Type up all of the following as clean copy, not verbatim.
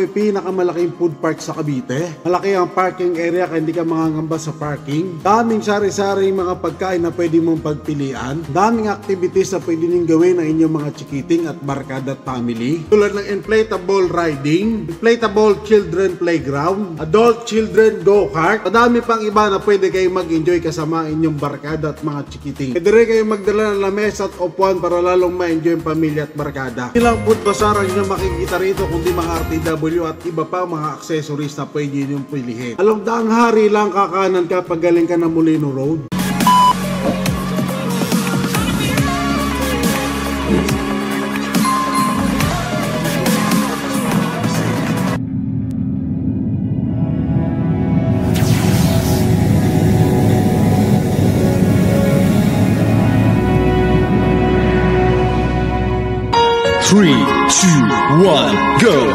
may pinakamalaking food park sa Cavite. Malaki ang parking area kaya hindi ka mangangamba sa parking. Daming sari-saring mga pagkain na pwede mong pagpilian. Daming activities na pwede niyong gawin ng inyong mga chikiting at barkada at family. Tulad ng inflatable riding, inflatable children playground, adult children go-kart. Madami pang iba na pwede kayong mag-enjoy kasama inyong barkada at mga chikiting. Pwede rin kayong magdala ng lamesa at upuan para lalong ma-enjoy ang pamilya at barkada. Ilang food bazaar ang inyong makikita rito kundi mga RTW at iba pa mga accessories na pwede niyong pilihin. Along Daang Hari lang kakanan ka pag galing ka ng Molino Road. Three, two, one, go!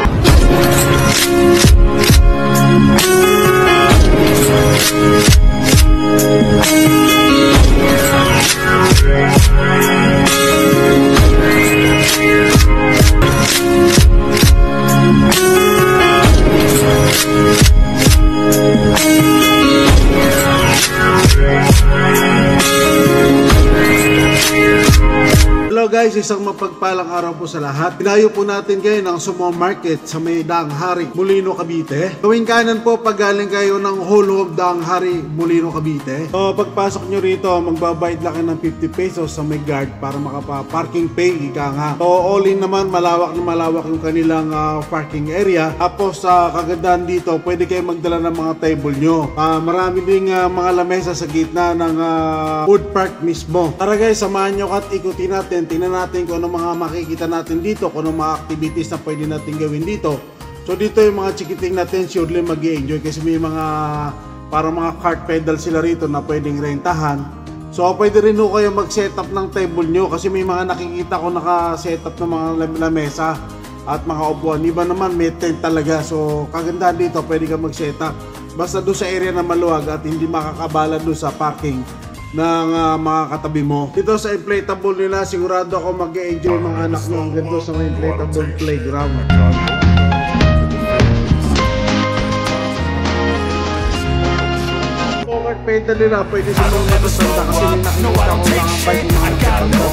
Hello guys, isang mapagpalang araw po sa lahat. Pinayo po natin kayo ng Sumo Market sa may Daang Hari, Molino, Cavite. Gawing kanan po pag galing kayo ng Whole of Daang Hari, Molino, Cavite. So pagpasok nyo rito, magbabayad lang kayo ng 50 pesos sa may guard para makapa-parking pay, ika nga. So all in naman, malawak na malawak yung kanilang parking area. Tapos sa kagandahan dito, pwede kayo magdala ng mga table nyo. Marami ding mga lamesa sa gitna ng food park mismo. Tara guys, samahan nyo at ikutin natin. Tingnan natin kung ano mga makikita natin dito, kung ano mga activities na pwede natin gawin dito. So dito yung mga chikiting natin surely mag-i-enjoy kasi may mga para mga cart pedal sila rito na pwedeng rentahan. So pwede rin ho kayo mag-setup ng table nyo kasi may mga nakikita ko naka-setup ng mga lamesa at mga upuan. Iba naman may tent talaga. So kagandahan dito, pwede ka mag-setup. Basta doon sa area na maluwag at hindi makakabala doon sa parking ng mga katabi mo. Dito sa inflatable nila, sigurado ako mag-enjoy mga anak nyo ang ganito sa mga inflatable playground. Covered pedal nila, pwede sa mga matasanda kasi may nakikita ko mga bike mga nakikita na.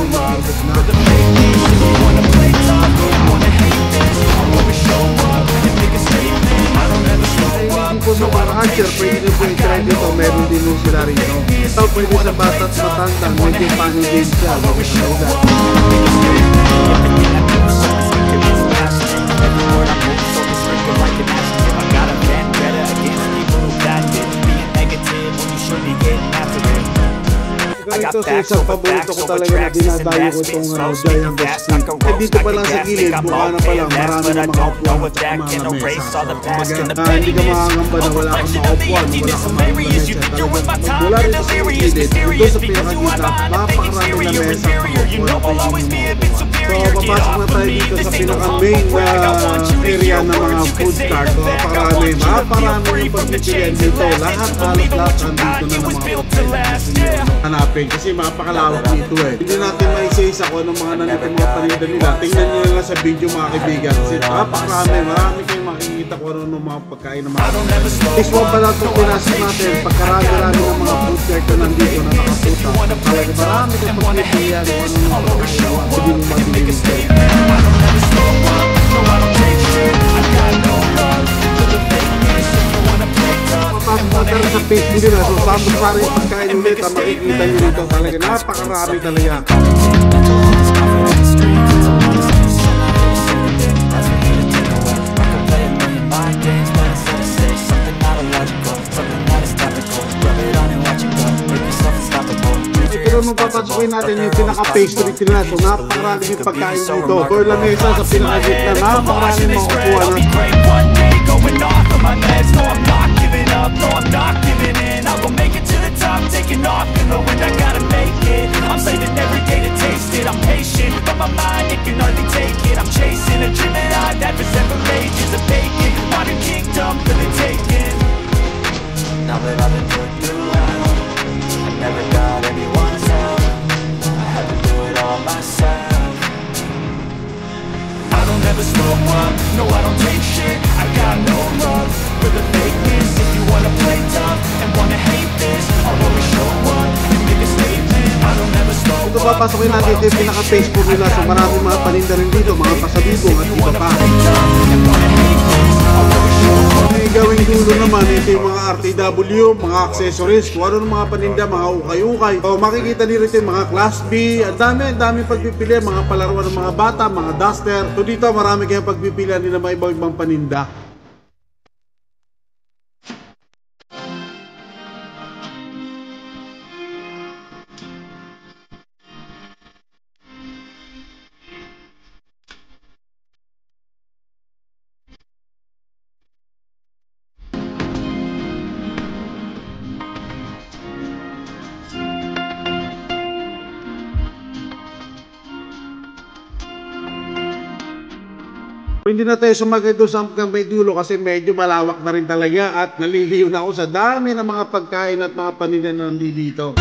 Kung sa mga archer, pwede nyo po i-try dito, meron din nung sila rito. Ito pwede sa bata at matanda, medyo paano din siya. Ito sa isang paborito ko talaga na dinadayo ko itong Giant Street. Eh dito pa lang sa gilid, mukha na pa lang, marami na mga upuan at mga lamesa. Hindi ka makakamba na wala kang mga upuan, wala kang mga lamesa. Mula rito sa gilid, dito sa pinakagitna, napakarami na mesa at mga upuan. So papasok na tayo dito sa pinaka-main area ng mga food cart. So napakarami yung pagpipilian dito. Lahat nandito na ng mga upuan. Hanapin kasi mapakalawak dito eh. Hindi natin maisa-isa kung anong mga nandito mga paninda nila. Tingnan nyo lang sa video mga kaibigan. Kasi marami kayong makikita kung anong mga pagkain ng mga This one pala itong pinasok natin. Pagkarami-rami ng mga food cart na nandito na nakaputa. Talaga marami kayong pagpipilian kung anong mga pwede mong mabilis dito. Pero sa Facebook nila, so samot pa rin pagkain ulit ang makikita nyo dito talaga. Napakarami talaga. Pero nung papasukin natin yung pinaka-pastry nila, so napakarami yung pagkain dito. Or lamesa sa pinakagitna, napakarami mga upuan. No, I'm not giving in. I will make it to the top, taking off in the wind. I gotta make it. I'm saving every day to taste it. I'm patient, but my mind, it can hardly take it. I'm chasing a dream that I've had for several ages. A vacant, modern kingdom, feeling taken. Now that I've been put through hell, I never got anyone's help. I had to do it all myself. I don't ever slow up, no I don't take shit. I got papasokin natin ito yung pinaka-Facebook nila. So maraming mga paninda rin dito, mga pasalubong at iba pa. May gawing dulo naman, ito yung mga RTW, mga accessories, kung ano ng mga paninda, mga ukay-ukay. So makikita nyo rito yung mga Class B, ang dami pagpipili, mga palaruan ng mga bata, mga duster. So dito marami kayong pagpipilian din ng mga ibang paninda. Hindi na tayo sumagay doon sa may dulo kasi medyo malawak na rin talaga at naliliw na ako sa dami ng mga pagkain at mga paninda na nandito.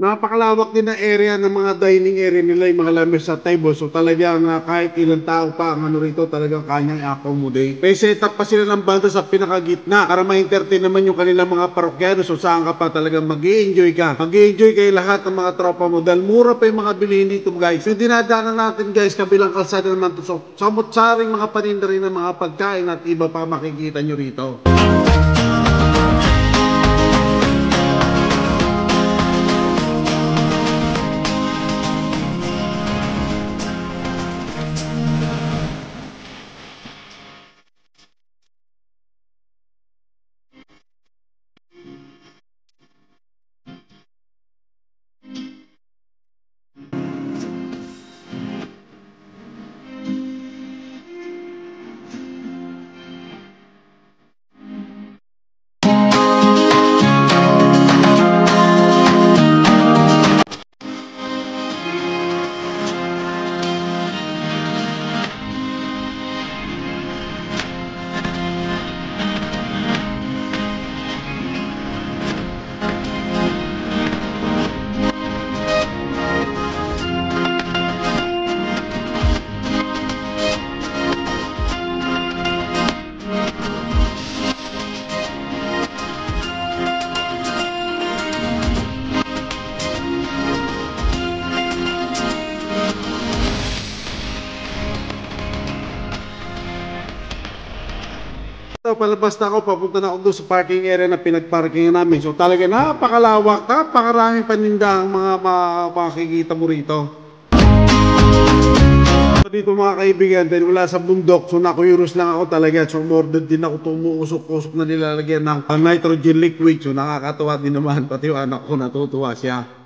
Napakalawak din na area ng mga dining area nila, yung mga lamesa at table. So talagang kahit ilang tao pa ang ano rito, talagang kanyang accommodate. May setup pa sila ng banda sa pinakagitna para ma-entertain naman yung kanilang mga parokyano. So saan ka pa talagang mag-i-enjoy ka. Mag-i-enjoy kayo lahat ng mga tropa mo dahil mura pa yung mga bilihin dito guys. So dinadaanan natin guys, kabilang kalsada naman to. So samot-saring mga paninda rin ng mga pagkain at iba pa makikita nyo rito. Palabas na ako, papunta na ako doon sa parking area na pinagparkingan namin. So talaga napakalawak, napakaraming paninda ang mga makikita mo rito. So dito mga kaibigan, dahil wala sa bundok, so nakuyuros lang ako talaga. So ordered din ako tumuusok-usok na nilalagyan ng nitrogen liquid. So nakakatawa din naman, pati yung anak ko natutuwa siya.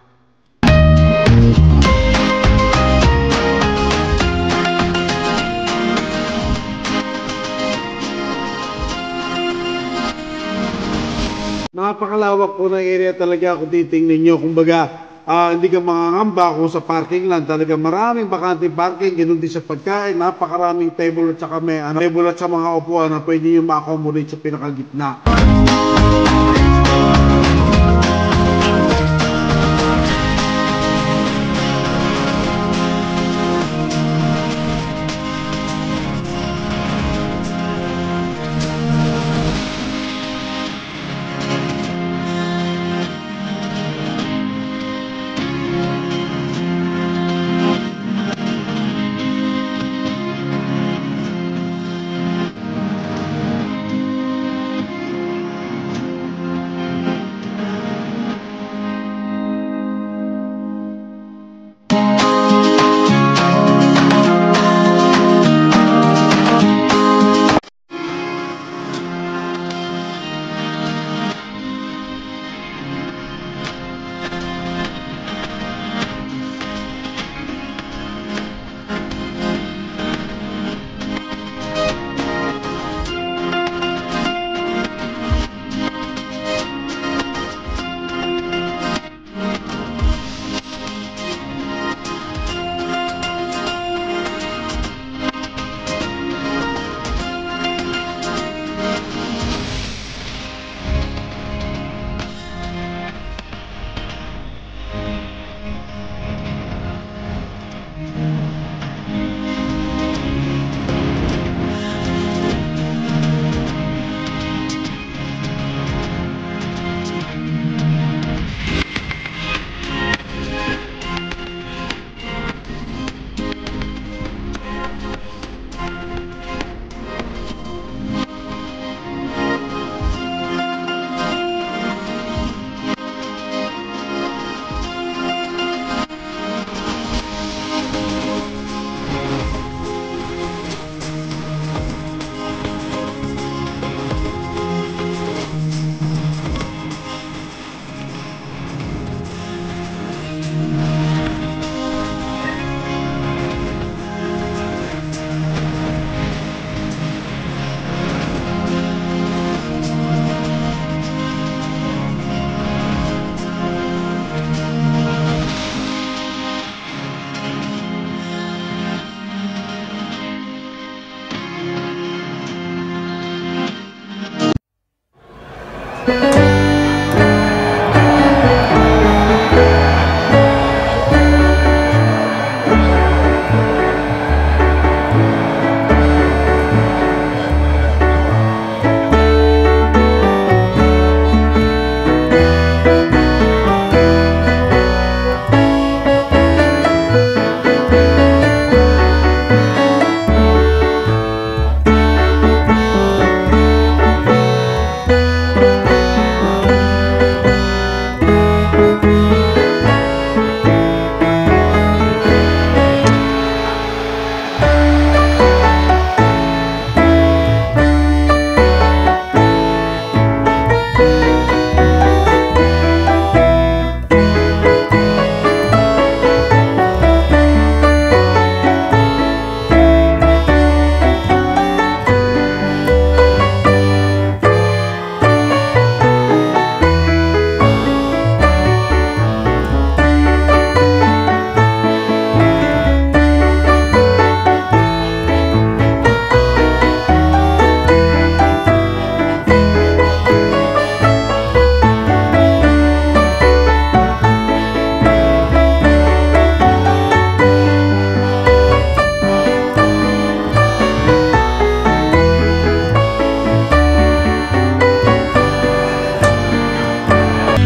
Napakalawak po ng area talaga kung titingnan nyo. Kumbaga, hindi ka mangangamba kung sa parking lang. Talaga maraming bakante parking, ganoon din sa pagkain. Napakaraming table at saka may table at sa mga upuan na pwede nyo ma-accommodate sa pinakagitna.